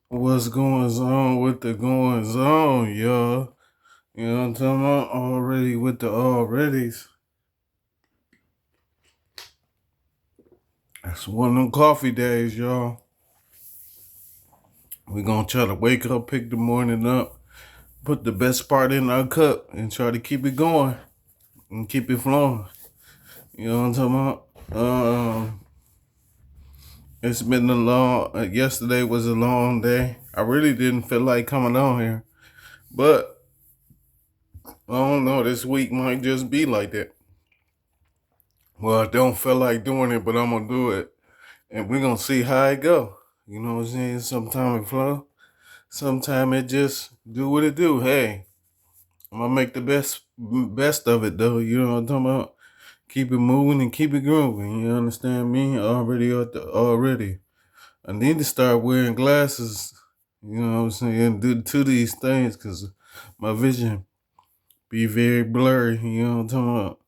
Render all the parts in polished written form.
What's going on with the goings on, y'all? You know what I'm talking about? Already with the alreadies. That's one of them coffee days, y'all. We gonna try to wake up, pick the morning up, put the best part in our cup, and try to keep it going and keep it flowing. You know what I'm talking about? It's been a long. Yesterday was a long day. I really didn't feel like coming on here, but I don't know. This week might just be like that. Well, I don't feel like doing it, but I'm gonna do it, and we're gonna see how it go. You know what I'm saying? Sometime it flow, sometime it just do what it do. Hey, I'm gonna make the best of it though. You know what I'm talking about? Keep it moving and keep it growing. You understand me? Already. I need to start wearing glasses. You know what I'm saying? Due to these things, cause my vision be very blurry. You know what I'm talking about?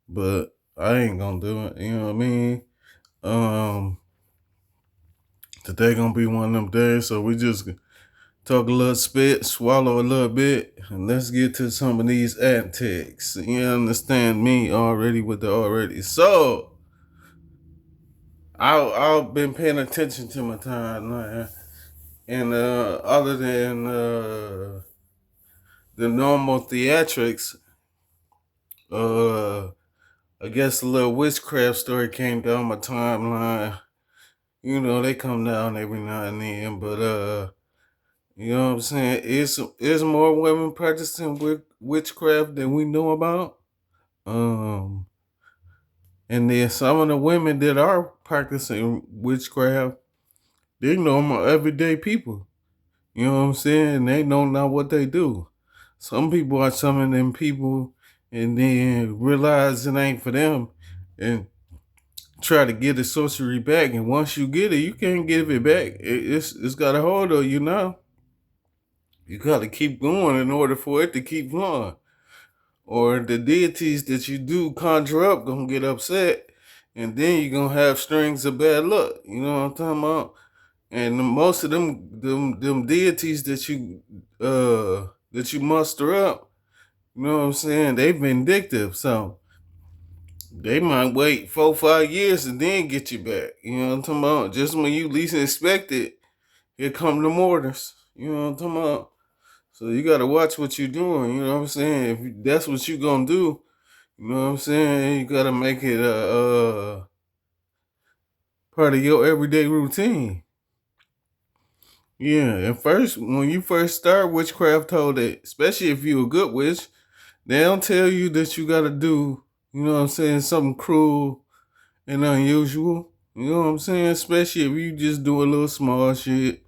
But I ain't gonna do it. You know what I mean? Um, Today gonna be one of them days, so we just talk a little spit, swallow a little bit, and let's get to some of these antics. You understand me already with the already. So I've been paying attention to my timeline, and other than the normal theatrics, uh, I guess a little witchcraft story came down my timeline. You know they come down every now and then, but you know what I'm saying? Is more women practicing witchcraft than we know about. Um, and then some of the women that are practicing witchcraft, they normal everyday people. You know what I'm saying? They don't know what they do. Some people are some of them people and then realize it ain't for them and try to get the sorcery back. And once you get it, you can't give it back. It's got a hold of you now. You got to keep going in order for it to keep flowing. Or the deities that you do conjure up gonna get upset, and then you're gonna have strings of bad luck. You know what I'm talking about? And most of them deities that you muster up, you know what I'm saying? They vindictive, so they might wait 4 5 years and then get you back. You know what I'm talking about? Just when you least expect it, here come the mortars. You know what I'm talking about? So you gotta watch what you're doing. You know what I'm saying? If that's what you gonna do, you know what I'm saying? You gotta make it a part of your everyday routine. Yeah, and first, when you first start witchcraft, told that, especially if you're a good witch, they don't tell you that you gotta do, you know what I'm saying, something cruel and unusual. You know what I'm saying? Especially if you just do a little small shit.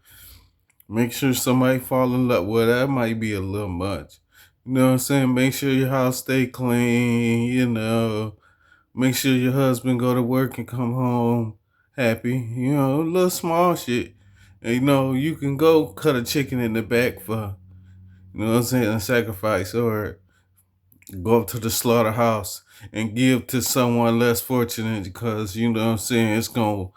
Make sure somebody fall in love. Well, that might be a little much. You know what I'm saying? Make sure your house stay clean, you know. Make sure your husband go to work and come home happy. You know, a little small shit. And, you know, you can go cut a chicken in the back for, you know what I'm saying, a sacrifice, or go up to the slaughterhouse and give to someone less fortunate because, you know what I'm saying, it's going to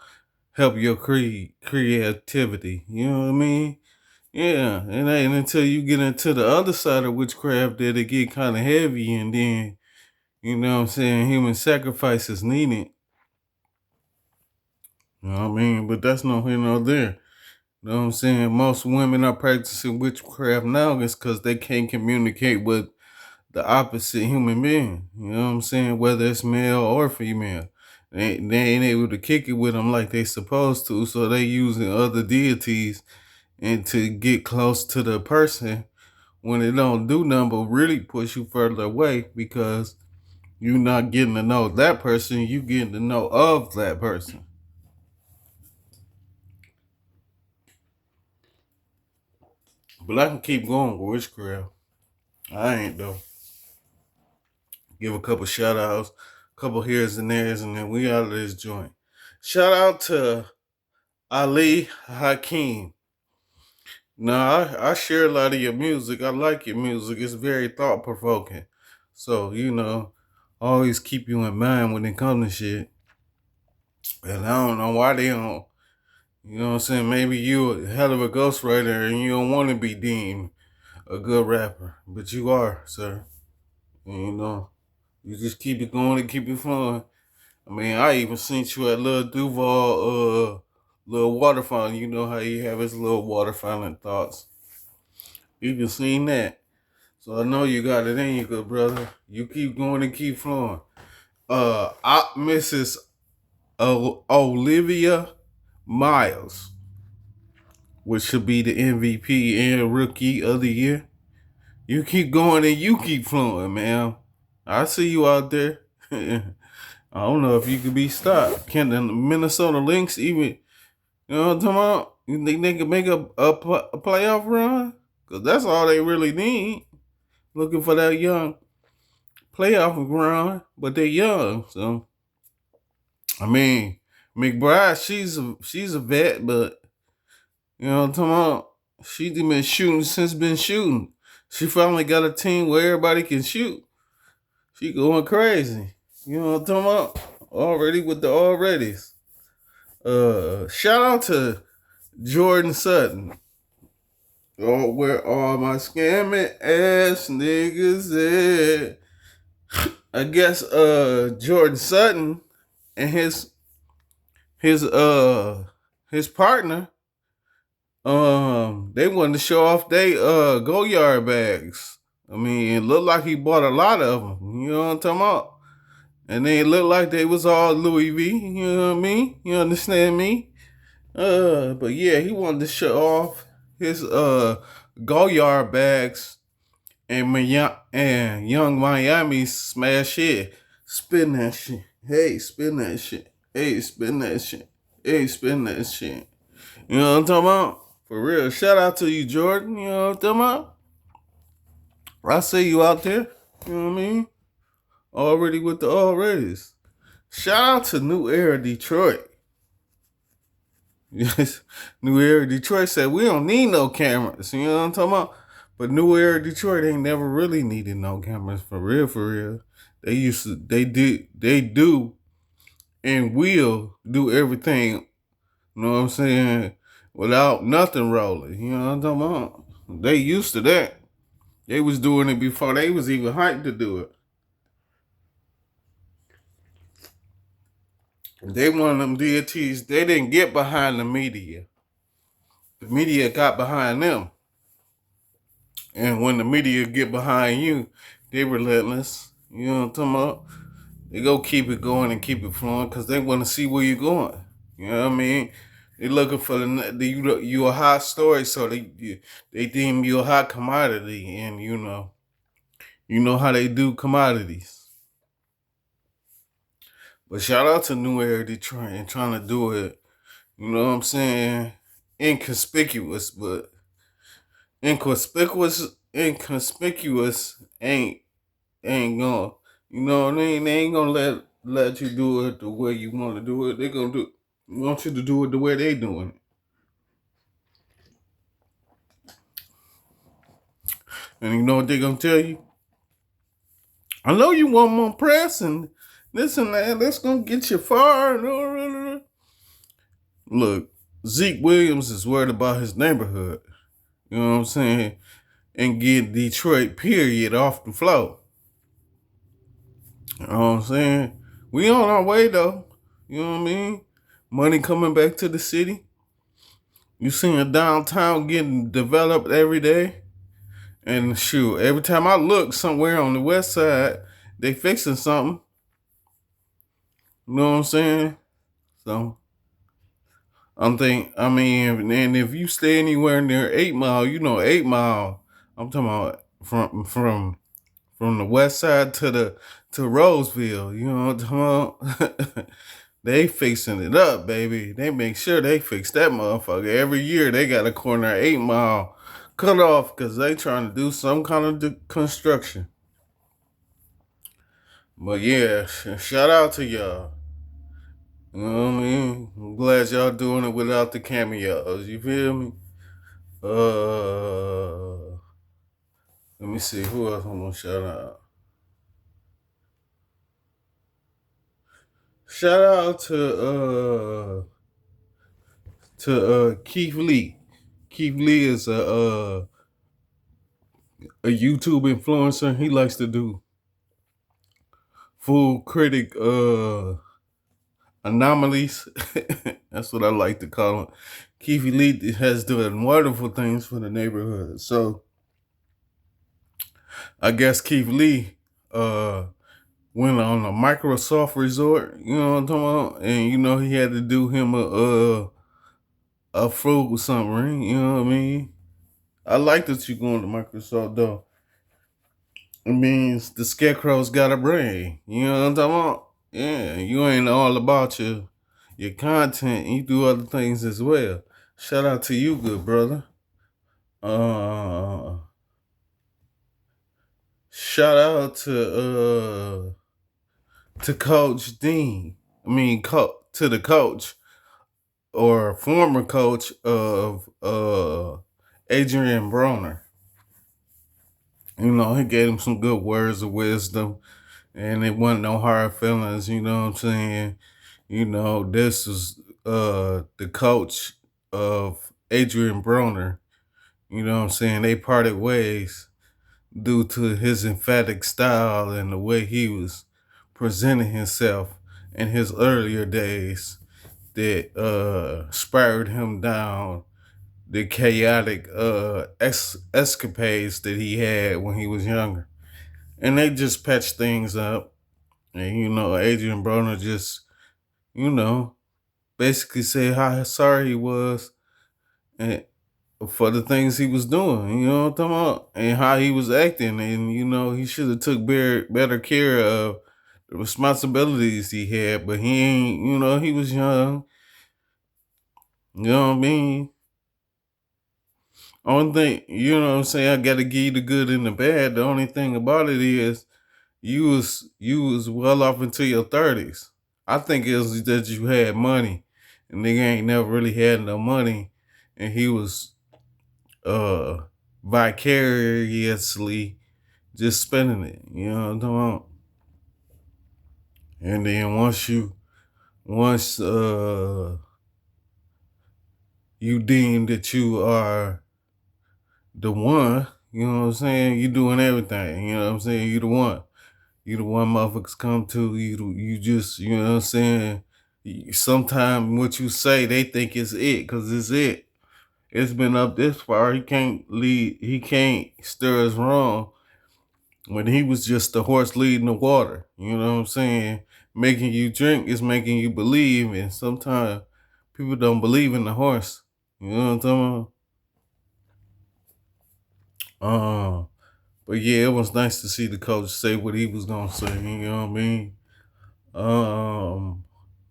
help your creativity. You know what I mean? Yeah, and ain't until you get into the other side of witchcraft that it get kind of heavy, and then, you know what I'm saying, human sacrifice is needed. You know what I mean? But that's no here nor there. You know what I'm saying? Most women are practicing witchcraft now is because they can't communicate with the opposite human being. You know what I'm saying? Whether it's male or female. They ain't able to kick it with them like they supposed to, so they using other deities and to get close to the person when it don't do nothing but really push you further away because you not getting to know that person, you getting to know of that person. But I can keep going with witchcraft. I ain't though. Give a couple shout outs, couple here's and there's, and then we out of this joint. Shout out to Ali Hakeem. Now, I share a lot of your music. I like your music. It's very thought provoking. So, you know, always keep you in mind when it comes to shit. And I don't know why they don't, You know what I'm saying? Maybe you a hell of a ghostwriter and you don't want to be deemed a good rapper, but you are, sir. And, you know, you just keep it going and keep it flowing. I mean, I even seen you at Lil Duval, little water fountain. You know how he have his little water fountain thoughts. You can seen that. So I know you got it in you, good brother. You keep going and keep flowing. Mrs. Olivia Miles, which should be the MVP and Rookie of the Year. You keep going and you keep flowing, man. I see you out there. I don't know if you could be stopped. Can the Minnesota Lynx even, you know what I'm talking about? You think they can make a playoff run? Because that's all they really need. Looking for that young playoff run, but they're young. So, I mean, McBride, she's a vet, but you know what I'm talking about? She's been shooting since been shooting. She finally got a team where everybody can shoot. She going crazy. You know what I'm talking about? Already with the alreadies. Shout out to Jordan Sutton. Oh, where all my scamming ass niggas at? I guess Jordan Sutton and his his partner they wanted to show off they go yard bags. I mean, it looked like he bought a lot of them. You know what I'm talking about? And they looked like they was all Louis V. You know what I mean? You understand me? But yeah, he wanted to show off his go yard bags and Young Miami smash it. Spin that shit. Hey, spin that shit. Hey, spin that shit. Hey, spin that shit. You know what I'm talking about? For real. Shout out to you, Jordan. You know what I'm talking about? I see you out there. You know what I mean? Already with the alreadies. Shout out to New Era Detroit. Yes, New Era Detroit said we don't need no cameras. You know what I'm talking about? But New Era Detroit ain't never really needed no cameras for real, for real. They do, and will do everything. You know what I'm saying? Without nothing rolling. You know what I'm talking about? They used to that. They was doing it before they was even hyped to do it. They one of them deities. They didn't get behind the media. The media got behind them. And when the media get behind you, they relentless. You know what I'm talking about? They go keep it going and keep it flowing because they want to see where you're going. You know what I mean? They looking for you a hot story, so they deem you a hot commodity, and you know how they do commodities. But shout out to New Era Detroit and trying to do it. You know what I'm saying? Inconspicuous, but inconspicuous ain't gonna, you know what I mean? They ain't gonna let you do it the way you want to do it. They gonna want you to do it the way they doing it. And you know what they gonna tell you? I know you want more press and this and that. That's gonna get you far. Look, Zeke Williams is worried about his neighborhood. You know what I'm saying? And get Detroit period off the floor. You know what I'm saying? We on our way though. You know what I mean? Money coming back to the city. You seen a downtown getting developed every day. And shoot, every time I look somewhere on the west side, they fixing something. You know what I'm saying? So I mean, and if you stay anywhere near 8 Mile, you know 8 Mile. I'm talking about from the west side to Roseville. You know what I'm talking about? They fixing it up, baby. They make sure they fix that motherfucker. Every year they got a corner 8 Mile cut off because they trying to do some kind of construction. But yeah, shout out to y'all. You know what I mean? I'm glad y'all doing it without the cameos. You feel me? Let me see who else I'm gonna shout out. Shout out to to Keith Lee. Keith Lee is a YouTube influencer. He likes to do full critic anomalies. That's what I like to call him. Keith Lee has done wonderful things for the neighborhood. So I guess Keith Lee went on a Microsoft resort, you know what I'm talking about? And he had to do him a frugal summary, you know what I mean? I like that you going to Microsoft though. It means the scarecrow's got a brain. You know what I'm talking about? Yeah, you ain't all about your content. You do other things as well. Shout out to you, good brother. Uh, Shout out to Coach Dean. I mean, to the coach or former coach of Adrian Broner. He gave him some good words of wisdom, and it wasn't no hard feelings. You know what I'm saying? This is the coach of Adrian Broner. You know what I'm saying? They parted ways due to his emphatic style and the way he was presenting himself in his earlier days that spurred him down the chaotic escapades that he had when he was younger. And they just patched things up. And, Adrian Broner just, you know, basically said how sorry he was and for the things he was doing, you know what I'm talking about? And how he was acting. And, he should have took better care of the responsibilities he had, but he ain't, he was young. You know what I mean? Only thing, you know what I'm saying, I gotta give you the good and the bad. The only thing about it is you was well off into your 30s. I think it was that you had money. And nigga ain't never really had no money. And he was uh vicariously just spending it. You know what I'm talking about? And then once you deem that you are the one, you know what I'm saying? You doing everything, you know what I'm saying? You the one. You the one motherfuckers come to. You just, you know what I'm saying? Sometimes what you say, they think it's it, because it's it. It's been up this far. He can't steer us wrong when he was just the horse leading the water. You know what I'm saying? Making you drink is making you believe, and sometimes people don't believe in the horse. You know what I'm talking about? But yeah, it was nice to see the coach say what he was gonna say. You know what I mean?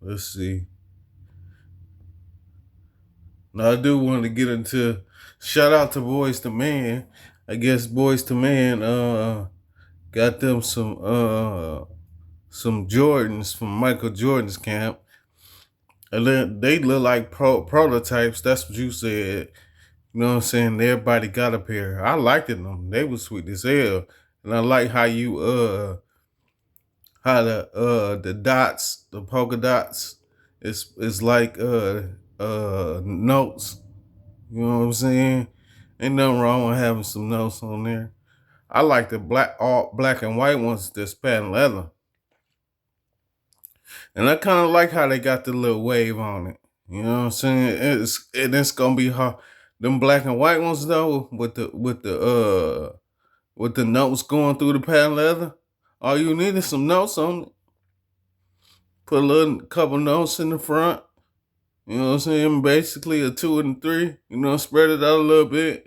Let's see. Now I do want to get into shout out to Boys to Man. I guess Boys to Man got them some Jordans from Michael Jordan's camp. And they look like prototypes. That's what you said. You know what I'm saying? Everybody got a pair. I liked them. They was sweet as hell. And I like how you how the dots, the polka dots, it's like notes. You know what I'm saying? Ain't nothing wrong with having some notes on there. I like the all black and white ones that's patent leather. And I kind of like how they got the little wave on it. You know what I'm saying? It's gonna be hard. Them black and white ones though, with the notes going through the patent leather. All you need is some notes on it. Put a little couple notes in the front. You know what I'm saying? Basically a 2 and 3. Spread it out a little bit.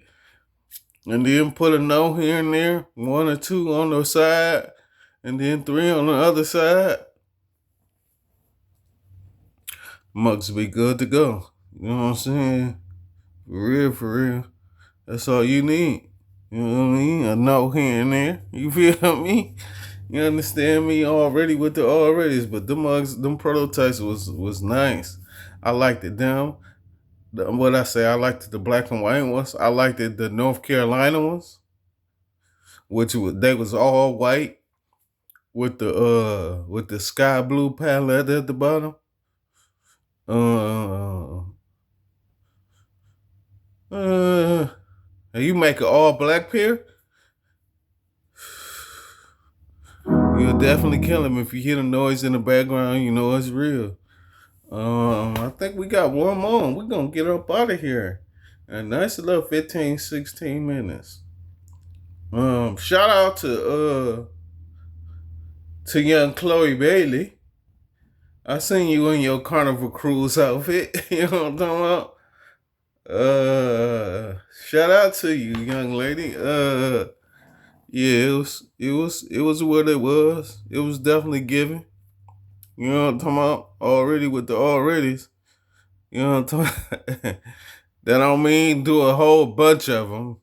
And then put a note here and there. 1 or 2 on the side. And then 3 on the other side. Mugs be good to go. You know what I'm saying? For real, for real. That's all you need. You know what I mean? A note here and there. You feel me? You understand me already with the alreadys, but them prototypes was nice. I liked it. What I say, I liked the black and white ones. I liked the North Carolina ones, they was all white with the sky blue palette at the bottom. Uh, Uh, and you make an all black pair, you'll definitely kill him. If you hear the noise in the background, you know it's real. I think we got one more. We're gonna get up out of here. A nice little 15, 16 minutes. Shout out to young Chloe Bailey. I seen you in your Carnival Cruise outfit. You know what I'm talking about? Shout out to you, young lady. Yeah, it was what it was. It was definitely giving. You know what I'm talking about? Already with the alreadys. You know what I'm talking about? That don't mean do a whole bunch of them.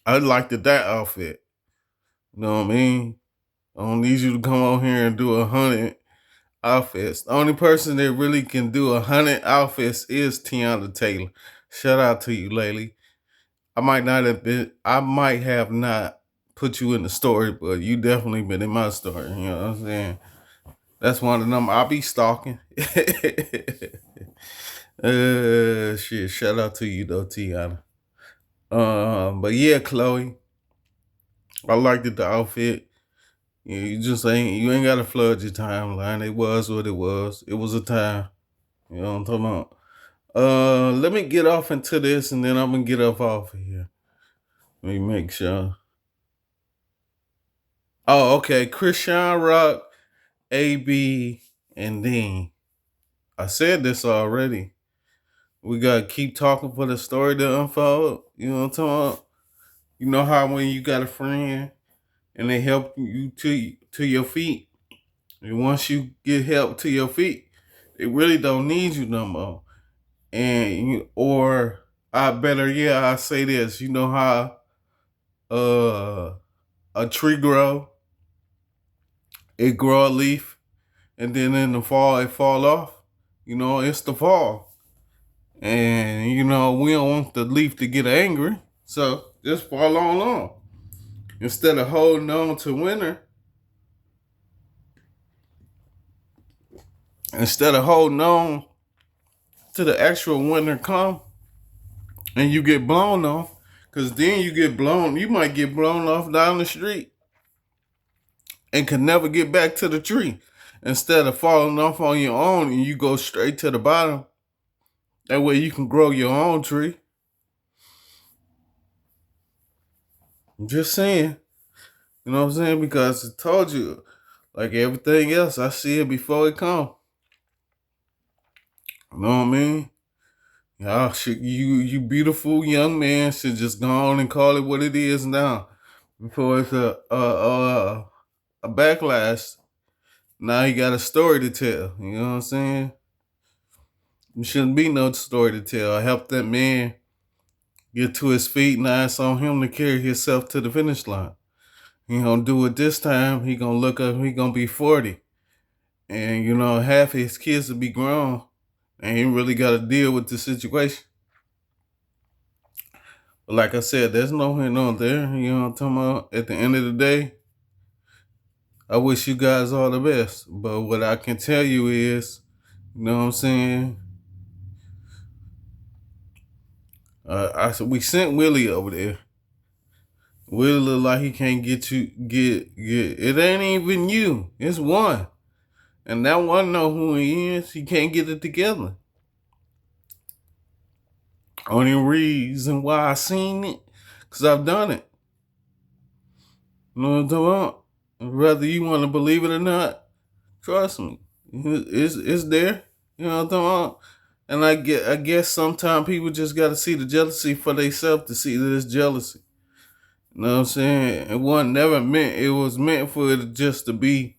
I liked that outfit. You know what I mean? I don't need you to come on here and do 100 outfits. The only person that really can do 100 outfits is Tiana Taylor. Shout out to you, Laylee. I might have not put you in the story, but you definitely been in my story. You know what I'm saying? That's one of them. I'll be stalking. Shit. Shout out to you though, Tiana. But yeah, Chloe, I liked the outfit. Yeah, you ain't gotta flood your timeline. It was what it was. It was a time. You know what I'm talking about? Let me get off into this and then I'm gonna get up off of here. Let me make sure. Oh, okay. Christian Rock, AB, and Dean. I said this already. We gotta keep talking for the story to unfold. You know what I'm talking about? You know how when you got a friend and they help you to your feet, and once you get help to your feet, they really don't need you no more. Or I better, yeah, I say this. You know how uh a tree grow, it grow a leaf, and then in the fall it fall off. You know, it's the fall, and you know we don't want the leaf to get angry, so just fall on. Instead of holding on to winter, instead of holding on to the actual winter come, and you get blown off, because then you might get blown off down the street and can never get back to the tree. Instead of falling off on your own and you go straight to the bottom, that way you can grow your own tree. I'm just saying, you know what I'm saying? Because I told you, like everything else, I see it before it come. You know what I mean? Y'all should, you beautiful young man should just go on and call it what it is now, before it's a backlash. Now you got a story to tell. You know what I'm saying? There shouldn't be no story to tell. I helped that man get to his feet. Now it's on him to carry himself to the finish line. He gonna do it this time. He gonna look up. He gonna be 40, and you know half his kids will be grown, and he really got to deal with the situation. But like I said, there's no here nor there. You know what I'm talking about? At the end of the day, I wish you guys all the best. But what I can tell you is, you know what I'm saying? I said we sent Willie over there. Willie look like he can't get. It ain't even you. It's one, and that one know who he is. He can't get it together. Only reason why I seen it, cause I've done it. You know what I'm talking about? Whether you want to believe it or not, trust me, it's there. You know what I'm talking about? And I guess sometimes people just got to see the jealousy for themselves to see that it's jealousy. You know what I'm saying? It wasn't never meant. It was meant for it just to be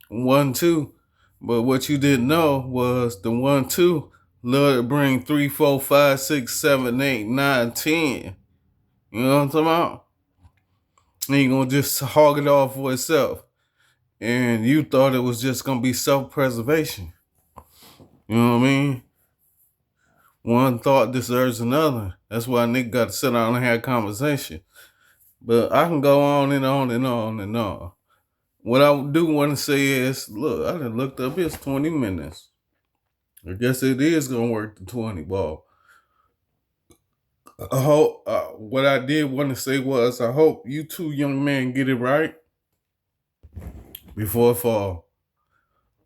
1-2. But what you didn't know was the 1-2 love to bring 3, 4, 5, 6, 7, 8, 9, 10. You know what I'm talking about? Ain't gonna just hog it all for itself. And you thought it was just gonna be self-preservation. You know what I mean? One thought deserves another. That's why Nick got to sit down and have a conversation. But I can go on and on and on and on. What I do want to say is, look, I done looked up, it's 20 minutes. I guess it is gonna work the 20 ball. I hope what I did want to say was I hope you two young men get it right before fall.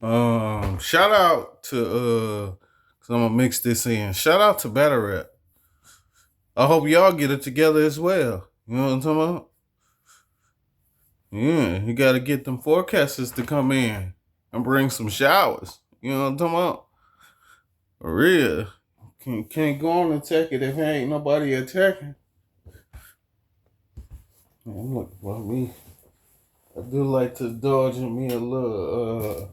Shout out to cause I'm gonna mix this in. Shout out to Battle Rap. I hope y'all get it together as well. You know what I'm talking about? Yeah, you gotta get them forecasters to come in and bring some showers. You know what I'm talking about? For real. Can't go on and attack it if ain't nobody attacking. I'm looking for me. I do like to dodge in me a little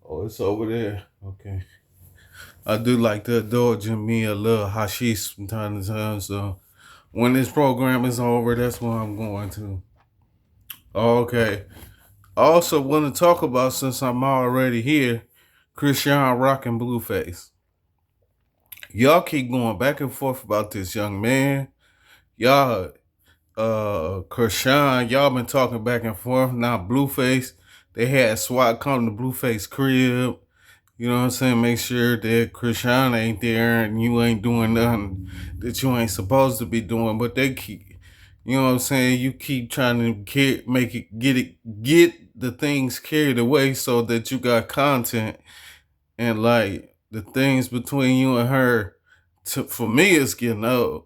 oh, it's over there. Okay. I do like to indulge in me a little hashish from time to time. So when this program is over, that's what I'm going to. Okay. I also want to talk about, since I'm already here, Christian Rock and Blueface. Y'all keep going back and forth about this young man. Y'all, Christian, y'all been talking back and forth. Now Blueface, they had SWAT come to Blueface crib. You know what I'm saying? Make sure that Krishan ain't there and you ain't doing nothing that you ain't supposed to be doing. But they keep, you know what I'm saying? You keep trying to get the things carried away so that you got content, and like the things between you and her. For me, it's getting old.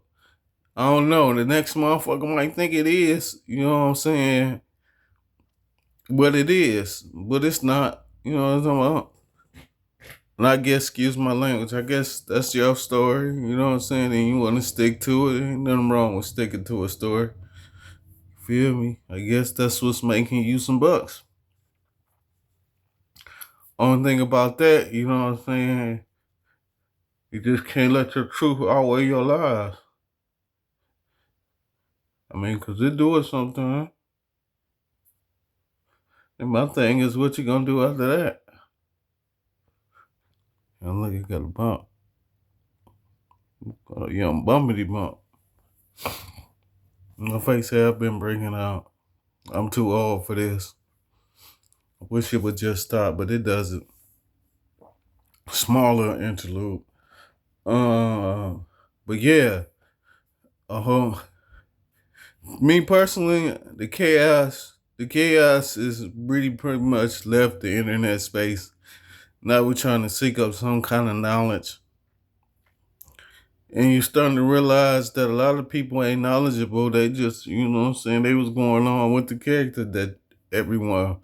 I don't know. The next motherfucker might think it is. You know what I'm saying? But it is. But it's not. You know what I'm talking about? And I guess, excuse my language, I guess that's your story, you know what I'm saying? And you want to stick to it. Ain't nothing wrong with sticking to a story. Feel me? I guess that's what's making you some bucks. Only thing about that, you know what I'm saying? You just can't let your truth outweigh your lies. I mean, because it do it sometimes. And my thing is, what you gonna do after that? And look, you got a bump. Got a young bumpity bump. My face have been breaking out. I'm too old for this. I wish it would just stop, but it doesn't. Smaller interlude. Uh, but yeah, uh, me personally, the chaos is really pretty much left the internet space. Now we're trying to seek up some kind of knowledge. And you're starting to realize that a lot of people ain't knowledgeable. They just, you know what I'm saying, they was going on with the character that everyone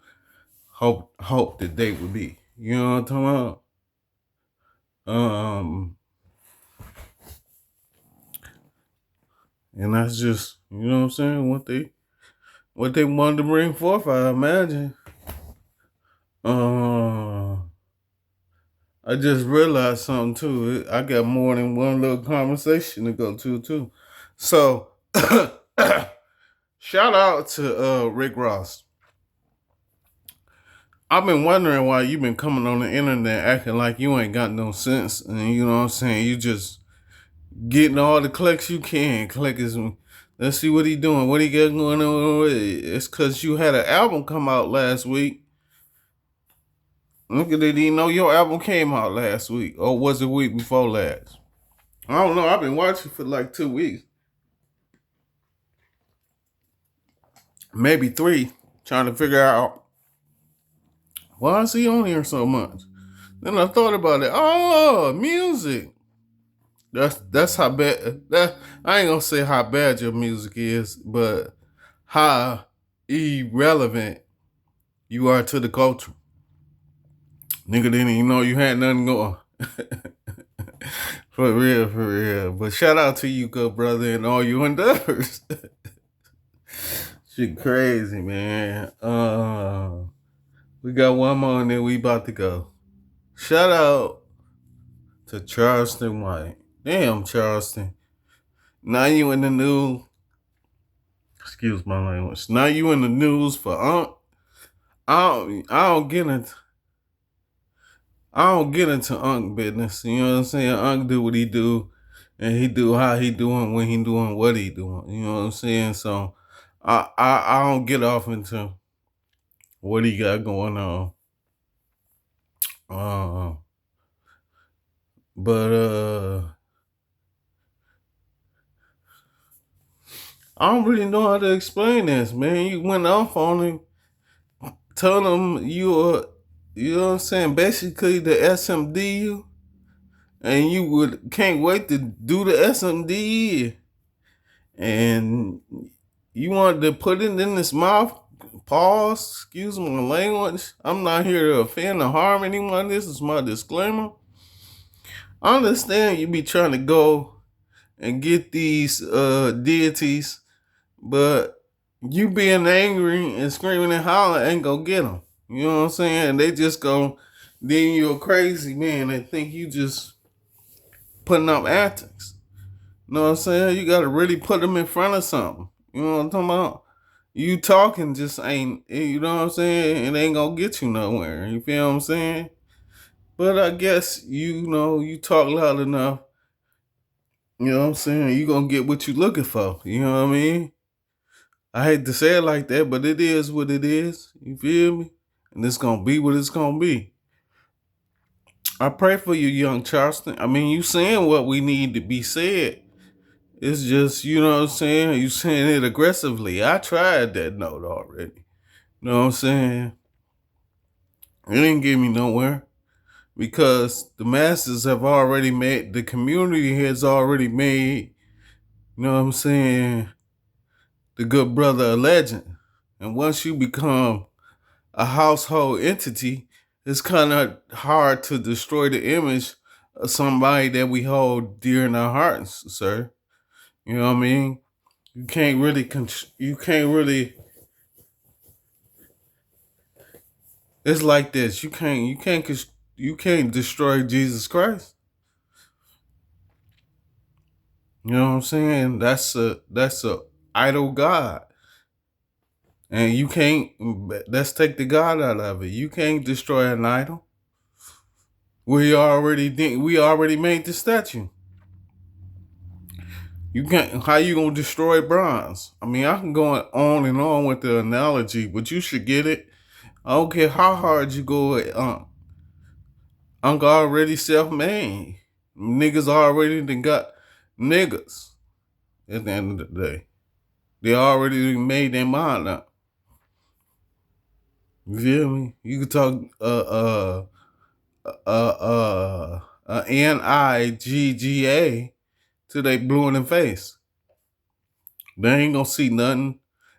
hoped that they would be. You know what I'm talking about? And that's just, you know what I'm saying, what they wanted to bring forth, I imagine. Uh, I just realized something too. I got more than one little conversation to go to too. So, shout out to Rick Ross. I've been wondering why you been coming on the internet acting like you ain't got no sense, and you know what I'm saying. You just getting all the clicks you can. Let's see what he doing. What he got going on with it. It's because you had an album come out last week. Look at it, you know your album came out last week, or was it week before last? I don't know. I've been watching for like 2 weeks, maybe 3, trying to figure out why is he on here so much. Then I thought about it. Oh, music. That's how bad that I ain't gonna say how bad your music is, but how irrelevant you are to the culture. Nigga didn't even know you had nothing going. For real, for real. But shout out to you, good brother, and all you endeavors. Shit crazy, man. We got one more and then we about to go. Shout out to Charleston White. Damn, Charleston. Now you in the news. Excuse my language. Now you in the news for I don't get into Unc business. You know what I'm saying? Unc do what he do, and he do how he doing when he doing what he doing. You know what I'm saying? So I don't get off into what he got going on. Uh, but I don't really know how to explain this, man. You went off on him, told him you know what I'm saying, basically the SMD, and you would can't wait to do the SMD, and you wanted to put it in his mouth. Pause. Excuse my language. I'm not here to offend or harm anyone. This is my disclaimer. I understand you be trying to go and get these deities, but you being angry and screaming and hollering ain't gonna get them. You know what I'm saying? They just go, then you're a crazy man and think you just putting up antics. You know what I'm saying? You gotta really put them in front of something. You know what I'm talking about? You talking just ain't, you know what I'm saying? It ain't gonna get you nowhere. You feel what I'm saying? But I guess, you know, you talk loud enough, you know what I'm saying? You gonna get what you looking for. You know what I mean? I hate to say it like that, but it is what it is. You feel me? And it's gonna be what it's gonna be. I pray for you, young Charleston. I mean, you saying what we need to be said. It's just, you know what I'm saying? You saying it aggressively. I tried that note already. You know what I'm saying? It didn't get me nowhere because the masses have already made, the community has already made, you know what I'm saying, the good brother a legend. And once you become a household entity, it's kind of hard to destroy the image of somebody that we hold dear in our hearts, sir. You know what I mean? You can't really, it's like this. You can't destroy Jesus Christ. You know what I'm saying? That's a idol God. And you can't, let's take the God out of it. You can't destroy an idol. We already made the statue. You can't. How you gonna destroy bronze? I mean, I can go on and on with the analogy, but you should get it. I don't care how hard you go at Uncle already self-made. Niggas already done got niggas at the end of the day. They already made their mind up. You feel me? You can talk NIGGA till they blue in the face. They ain't gonna see nothing.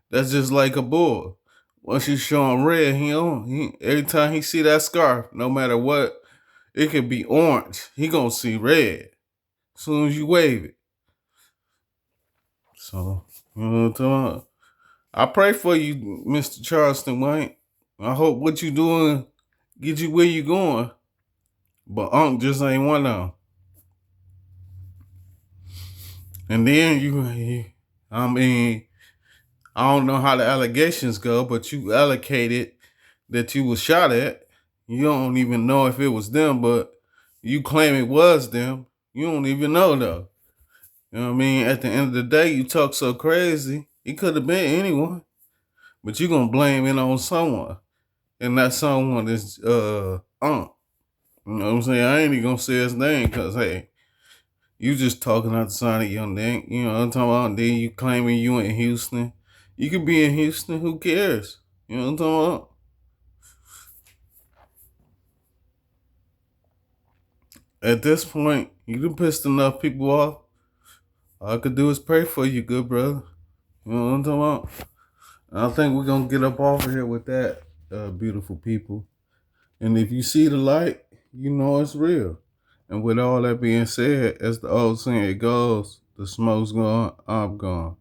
That's just like a bull. Once you show him red, every time he see that scarf, no matter what, it could be orange. He gonna see red as soon as you wave it. So, you know what I'm talking about? I pray for you, Mr. Charleston White. I hope what you doing get you where you going. But Unc just ain't one of them. And then I mean, I don't know how the allegations go, but you allocated that you was shot at. You don't even know if it was them, but you claim it was them. You don't even know though. You know what I mean? At the end of the day, you talk so crazy. It could have been anyone, but you gonna blame it on someone, and that someone is Unc. You know what I'm saying? I ain't even gonna say his name because hey, you just talking out the side of your neck. You know what I'm talking about? Then you claiming you in Houston. You could be in Houston. Who cares? You know what I'm talking about? At this point, you done pissed enough people off. All I could do is pray for you, good brother. You know what I'm talking about? I think we're gonna get up off of here with that, beautiful people. And if you see the light, you know it's real. And with all that being said, as the old saying goes, the smoke's gone, I'm gone.